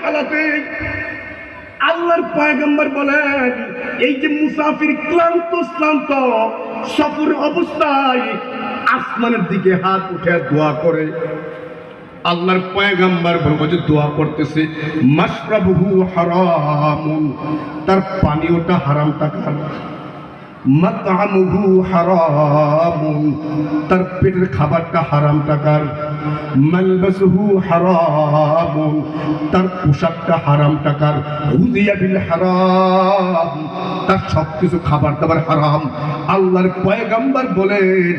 হালাতে আল্লাহর পয়গম্বর বলেন, এই যে মুসাফির ক্লান্ত সফর অবস্থায় আসমানের দিকে হাত উঠে দোয়া করে, আল্লাহর পয়গম্বর বলছে দোয়া করতেছে মাশরাবুহু হারামুন, তার পানীয়টা হারাম টাকার, মাতআমুহু হারামুন, তার পেটের খাবারটা হারাম টাকার, মালবাসুহু হারামুন, তার পোশাকটা হারাম টাকার, হুদিয়া বিল হারাম, তার সবকিছু খাবার দাবার হারাম। আল্লাহর পয়গম্বর বলেন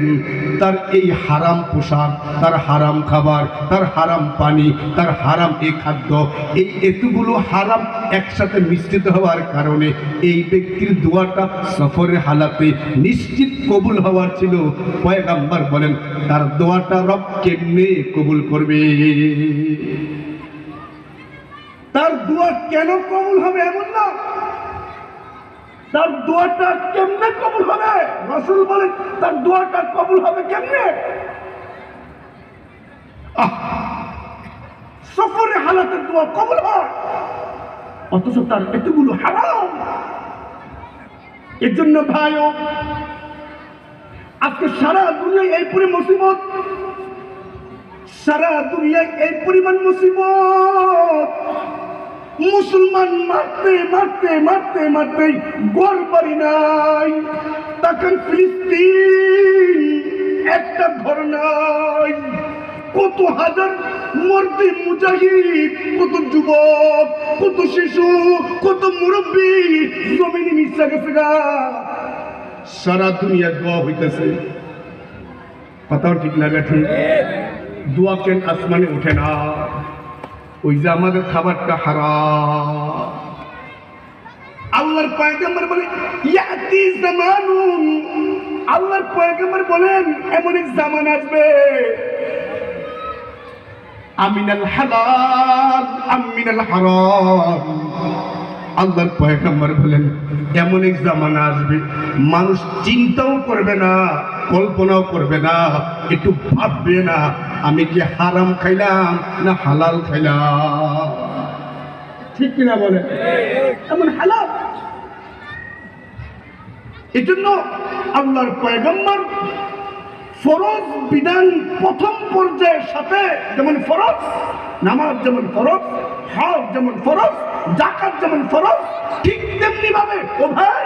তার এই হারাম পোশাক, তার হারাম খাবার, তার হারাম পানি, তার হারাম এই খাদ্য, এই এতগুলো হারাম একসাথে মিশ্রিত হওয়ার কারণে এই ব্যক্তির দোয়াটা সফরের হালাতে নিশ্চিত কবুল হওয়ার ছিল। পয়গম্বর বলেন তার দোয়াটা রব কেমনে কবুল করবে? তার দোয়া কেন কবুল হবে এমন না, তার দোয়াটা কেমনে কবুল হবে? রাসূল বলেন তার দোয়াটা কবুল হবে কেমনে? সফরে হালাতের দোয়া কবুল হয়, অথচ তার এতগুলো হারাম। এর জন্য ভাইও, আজকে সারা দুনিয়ায় এই পরিমাণ মুসিবত, সারা দুনিয়ায় এই পরিমাণ মুসিবত, মুসলমান মারতে মারতে মারতে মারতে ঘর বাড়ি নাই। তখন ফিলিস্তিন একটা ঘর নাই, কত হাজার মর্দে মুজাহিদ, কত যুবক, কত শিশু, কত মুরব্বী জমিনে মিশে গেছে গা। সারা দুনিয়া দোয়া হইতেছে, কথাও ঠিক লাগে, ঠিক দোয়া কেন আসমানে ওঠে না? ওই যে আমাদের খাবারটা হারাম। আল্লাহর পয়গম্বর বলে ইয়াতি জামানুন, আল্লাহর পয়গম্বর বলেন এমন এক জামান আসবে আমিনাল হালাল আমিনাল হারাম। আল্লাহর পয়গম্বর বলেন এমন এক জামানা আসবে মানুষ চিন্তাও করবে না, কল্পনাও করবে না, একটু ভাববে না আমি কি হারাম খাইলাম না হালাল খাইলাম। ঠিক কিনা বলেন? এমন হালাল। এজন্য আল্লাহর পয়গম্বর ফরজ বিধান প্রথম পর্যায়ের সাথে, যেমন ফরজ নামাজ, যেমন ফরজ হজ, যেমন ফরজ যাকাত, যেমন ফরজ, ঠিক তেমনি ভাবে ও ভাই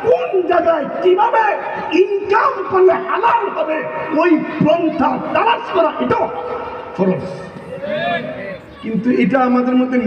কোন জায়গায় কিভাবে ইনকাম করলে হালাল হবে ওই পন্থা তালাশ করা, এটাও ফরজ। কিন্তু এটা আমাদের মধ্যে